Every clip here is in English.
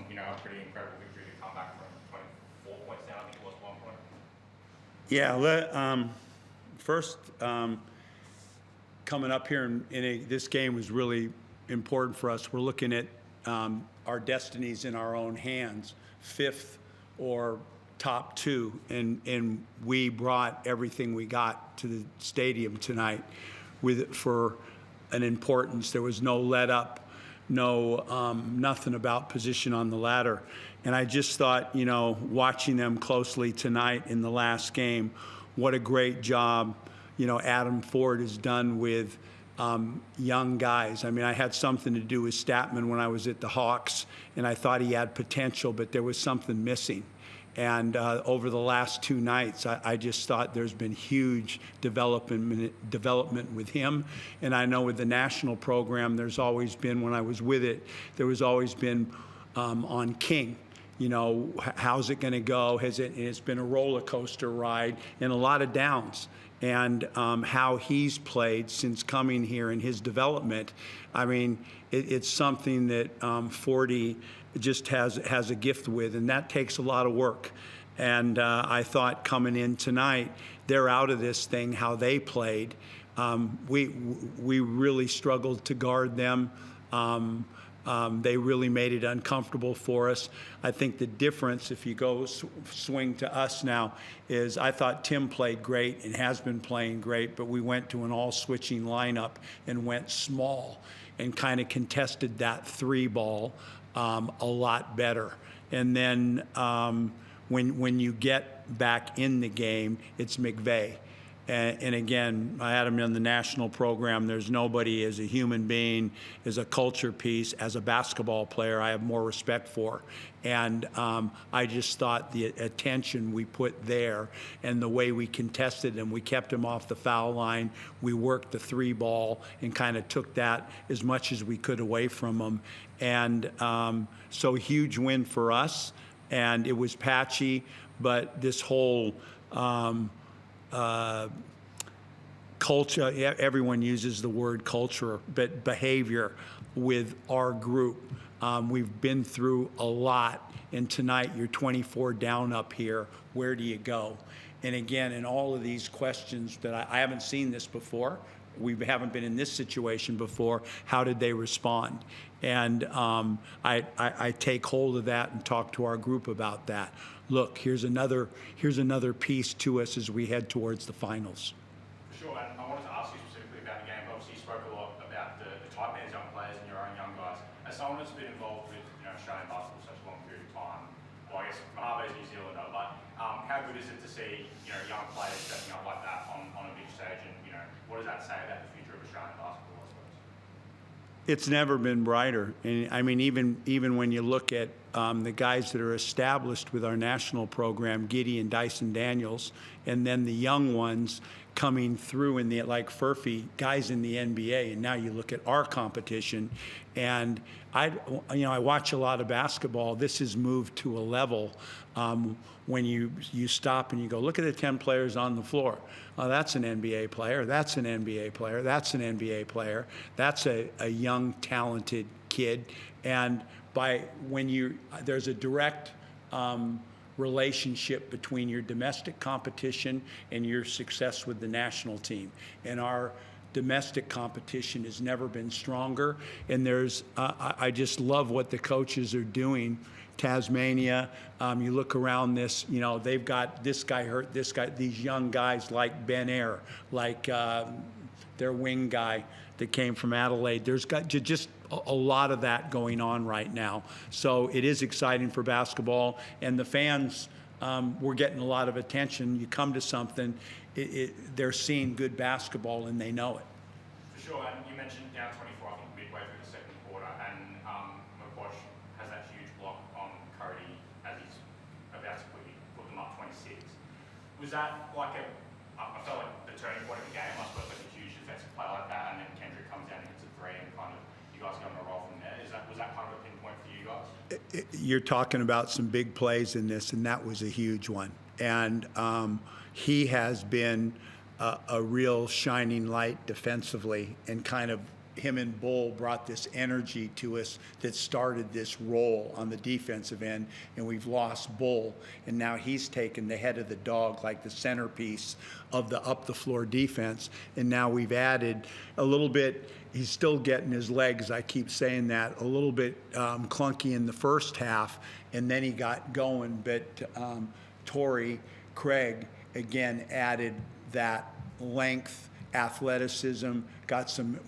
a pretty incredible victory to come back from 24 points down, I think it was 1 point. Yeah, first, coming up here this game was really important for us. We're looking at our destinies in our own hands, fifth or top two, and we brought everything we got to the stadium tonight for an importance. There was no let up, nothing about position on the ladder. And I just thought, watching them closely tonight in the last game, what a great job, Adam Ford has done with young guys. I mean, I had something to do with Statman when I was at the Hawks, and I thought he had potential, but there was something missing. And over the last two nights, I just thought there's been huge development with him. And I know with the national program, there's always been, when I was with it, there was always been on King. How's it going to go? It's been a roller coaster ride and a lot of downs. And how he's played since coming here in his development, I mean, it's something that Forty just has a gift with, and that takes a lot of work. And I thought coming in tonight, they're out of this thing, how they played. We really struggled to guard them. They really made it uncomfortable for us. I think the difference, if you go swing to us now, is I thought Tim played great and has been playing great, but we went to an all-switching lineup and went small and kind of contested that three ball a lot better. And then when you get back in the game, it's McVeigh. And again, I had him in the national program. There's nobody as a human being, as a culture piece, as a basketball player I have more respect for. And I just thought the attention we put there and the way we contested him, we kept him off the foul line. We worked the three ball and kind of took that as much as we could away from him. And so huge win for us. And it was patchy, but this whole culture, everyone uses the word culture, but behavior with our group. We've been through a lot, and tonight you're 24 down up here. Where do you go? And again, in all of these questions that I haven't seen this before, we haven't been in this situation before, how did they respond? And I take hold of that and talk to our group about that. Look, here's another piece to us as we head towards the finals. For sure, and I wanted to ask you specifically about the game. Obviously, you spoke a lot about the Taipans young players and your own young guys. As someone that's been involved with Australian basketball for such a long period of time, well, I guess Mahabe's New Zealander, but how good is it to see young players stepping up like that on a big stage, and what does that say about the future of Australian basketball, I suppose? It's never been brighter. And I mean, even when you look at the guys that are established with our national program, Giddy and Dyson Daniels, and then the young ones coming through in the, like Furphy, guys in the NBA, and now you look at our competition, and I watch a lot of basketball. This has moved to a level when you stop and you go, look at the 10 players on the floor. Oh, that's an NBA player, that's an NBA player, that's an NBA player, that's a young, talented kid. And there's a direct relationship between your domestic competition and your success with the national team. And our domestic competition has never been stronger. And I just love what the coaches are doing. Tasmania, you look around this, they've got this guy hurt, this guy, these young guys like Ben Air, like their wing guy that came from Adelaide. There's got just a lot of that going on right now. So it is exciting for basketball, and the fans, we're getting a lot of attention. You come to something, they're seeing good basketball and they know it. For sure, and you mentioned down 24, I think midway through the second quarter, and McQuash has that huge block on Cody as he's about to put them up 26. Was that like I felt like the turning point of the game, I suppose, like a huge defensive play like that, and then Kendrick comes down and hits a three, and kind of you guys go on a roll from there. Was that kind of a pinpoint for you guys? You're talking about some big plays in this, and that was a huge one. And he has been a real shining light defensively, and kind of him and Bull brought this energy to us that started this role on the defensive end, and we've lost Bull, and now he's taken the head of the dog, like the centerpiece of the up-the-floor defense, and now we've added a little bit. He's still getting his legs, I keep saying that, a little bit clunky in the first half, and then he got going, but Torrey Craig, again, added that length, athleticism,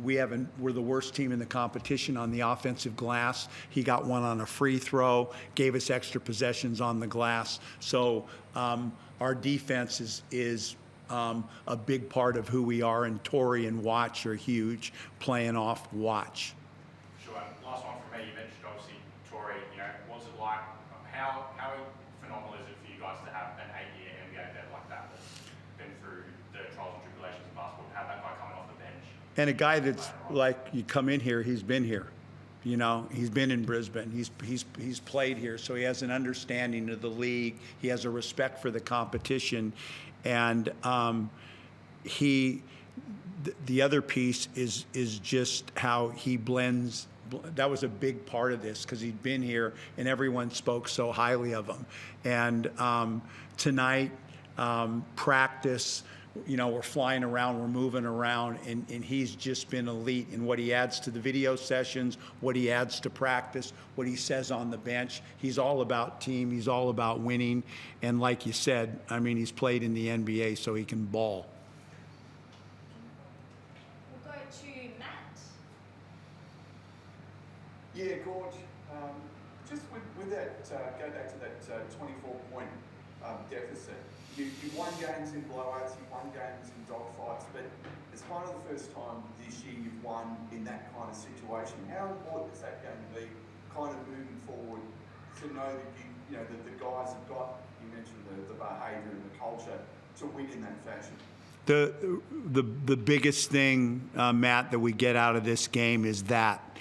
we're the worst team in the competition on the offensive glass. He got one on a free throw, gave us extra possessions on the glass. So our defense is a big part of who we are, and Torrey and Watch are huge, playing off Watch. Sure. Last one from me. You mentioned obviously Torrey. What's it like? How phenomenal is it for you guys to have an 8-year NBA vet like that that's been through the trials and tribulations of basketball, to have that guy coming off the bench? And a guy that's like, you come in here, he's been here. He's been in Brisbane. He's played here, so he has an understanding of the league. He has a respect for the competition, and the other piece is just how he blends. That was a big part of this, because he'd been here and everyone spoke so highly of him. And tonight, practice, we're flying around, we're moving around, and he's just been elite in what he adds to the video sessions, what he adds to practice, what he says on the bench. He's all about team, he's all about winning, and like you said, he's played in the NBA, so he can ball. We'll go to Matt. Yeah, Gorge, just with that, go back to that 24-point deficit. You won games in blowouts, you won games in dogfights, but it's one of the first time this year you've won in that kind of situation. How important is that going to be, kind of moving forward, to know that that the guys have got, you mentioned the behaviour and the culture, to win in that fashion? The biggest thing, Matt, that we get out of this game is that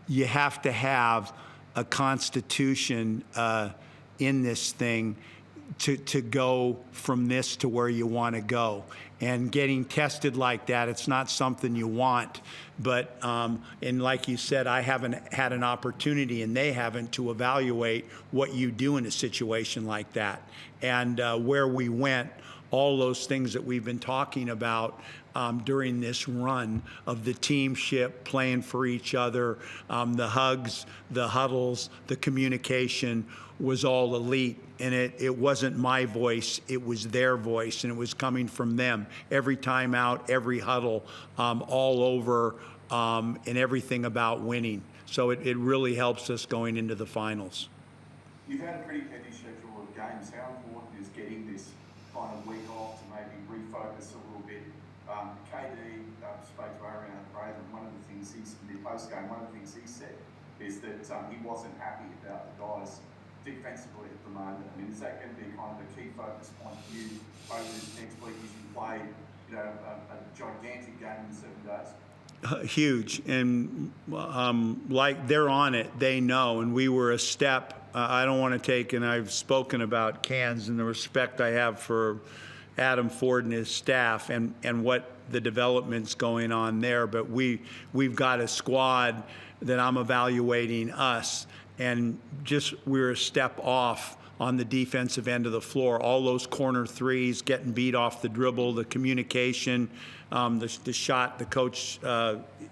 you have to have a constitution in this thing to go from this to where you want to go. And getting tested like that, it's not something you want. But, and like you said, I haven't had an opportunity, and they haven't, to evaluate what you do in a situation like that. And where we went, all those things that we've been talking about during this run of the teamship, playing for each other, the hugs, the huddles, the communication was all elite. And it wasn't my voice, it was their voice, and it was coming from them. Every time out, every huddle, all over, and everything about winning. So it really helps us going into the finals. You've had a pretty heavy schedule of games. How important is getting this kind of week off to maybe refocus a little bit? KD spoke to Ariana Braden. One of the things in the post-game, one of the things he said is that he wasn't happy about the guys defensively at the moment. Is that going to be kind of a key focus point for you over this next week as you play, a gigantic game in 7 days? Huge, and like they're on it, they know, and we were a step. I don't want to take, and I've spoken about Cairns and the respect I have for Adam Ford and his staff, and what the development's going on there, but we've got a squad that I'm evaluating us, and just we're a step off on the defensive end of the floor. All those corner threes, getting beat off the dribble, the communication, the shot the coach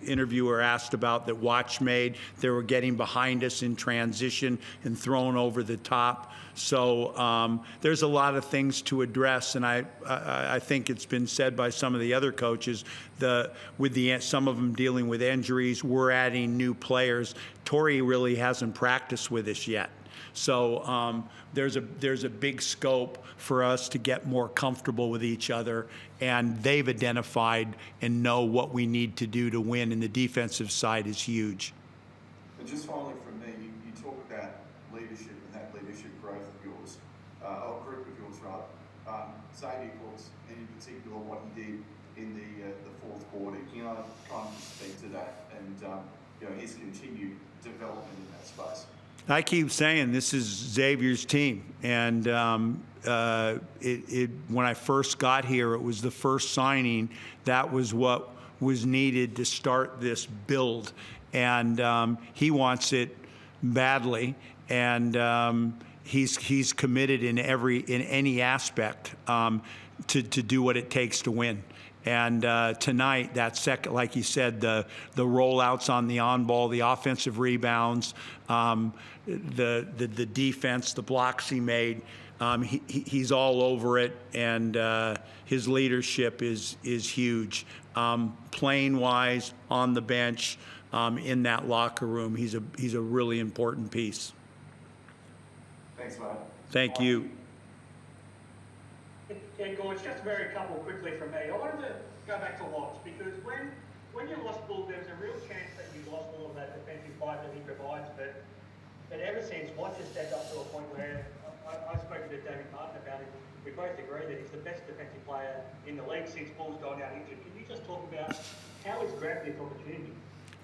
interviewer asked about that Watch made, they were getting behind us in transition and thrown over the top. So there's a lot of things to address, and I think it's been said by some of the other coaches, some of them dealing with injuries, we're adding new players. Torrey really hasn't practiced with us yet. So there's a big scope for us to get more comfortable with each other, and they've identified and know what we need to do to win, and the defensive side is huge. And just finally from me, you talk about leadership and that leadership growth of yours, or group of yours rather. Xavier Brooks, and in particular what he did in the fourth quarter, can you kind of speak to that and his continued development in that space? I keep saying this is Xavier's team, and when I first got here, it was the first signing. That was what was needed to start this build. And he wants it badly, and he's committed in any aspect to do what it takes to win. And tonight, that second, like you said, the rollouts on the on ball, the offensive rebounds, the defense, the blocks he made, he's all over it, and his leadership is huge. Playing wise, on the bench, in that locker room, he's a really important piece. Thanks, mate. Thank you. Yeah, Gorge, just a very couple quickly from me. I wanted to go back to Watts, because when you lost Bull, there was a real chance that you lost all of that defensive fight that he provides, but ever since, Watts has stepped up to a point where I spoke to David Martin about it. We both agree that he's the best defensive player in the league since Bull's gone out injured. Can you just talk about how he's grabbed this opportunity?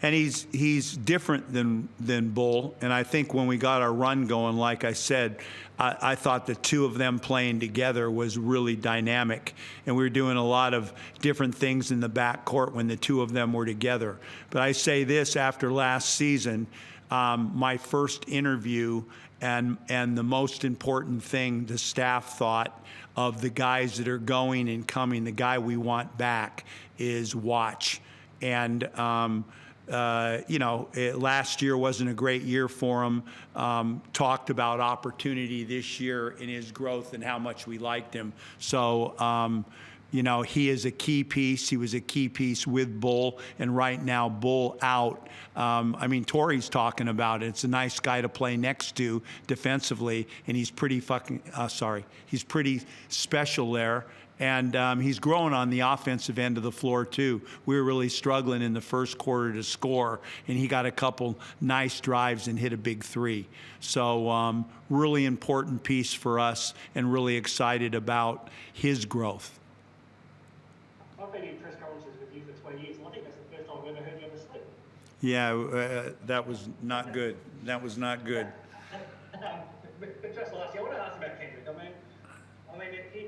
And he's different than Bull. And I think when we got our run going, like I said, I thought the two of them playing together was really dynamic. And we were doing a lot of different things in the backcourt when the two of them were together. But I say this, after last season, my first interview and the most important thing the staff thought of the guys that are going and coming, the guy we want back, is Watch. And last year wasn't a great year for him. Talked about opportunity this year in his growth and how much we liked him. So, he is a key piece. He was a key piece with Bull, and right now Bull out. Torrey's talking about it. It's a nice guy to play next to defensively, and he's pretty he's pretty special there. And he's growing on the offensive end of the floor, too. We were really struggling in the first quarter to score, and he got a couple nice drives and hit a big three. So really important piece for us, and really excited about his growth. I've been in press conferences with you for 20 years, and I think that's the first time I've ever heard you ever sleep. Yeah, that was not good. That was not good. But just lastly, I want to ask about Kendrick.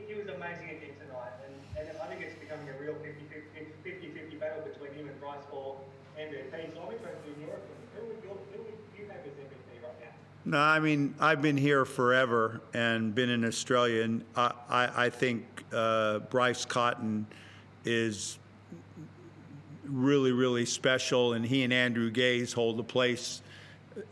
He was amazing again tonight, and I think it's becoming a real 50-50 battle between him and Bryce for MVP. So I'm interested in your opinion. Who would you have as MVP right now? No, I've been here forever and been in Australia, and I think Bryce Cotton is really, really special, and he and Andrew Gaze hold the place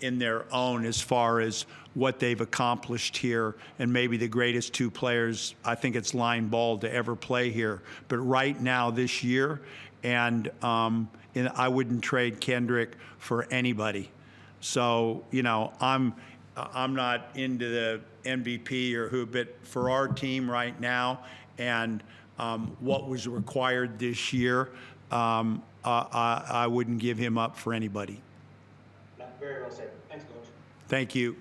in their own as far as what they've accomplished here, and maybe the greatest two players, I think it's line ball, to ever play here. But right now, this year, and I wouldn't trade Kendrick for anybody. So, I'm not into the MVP or who, but for our team right now, and what was required this year, I wouldn't give him up for anybody. No, very well said. Thanks, George. Thank you.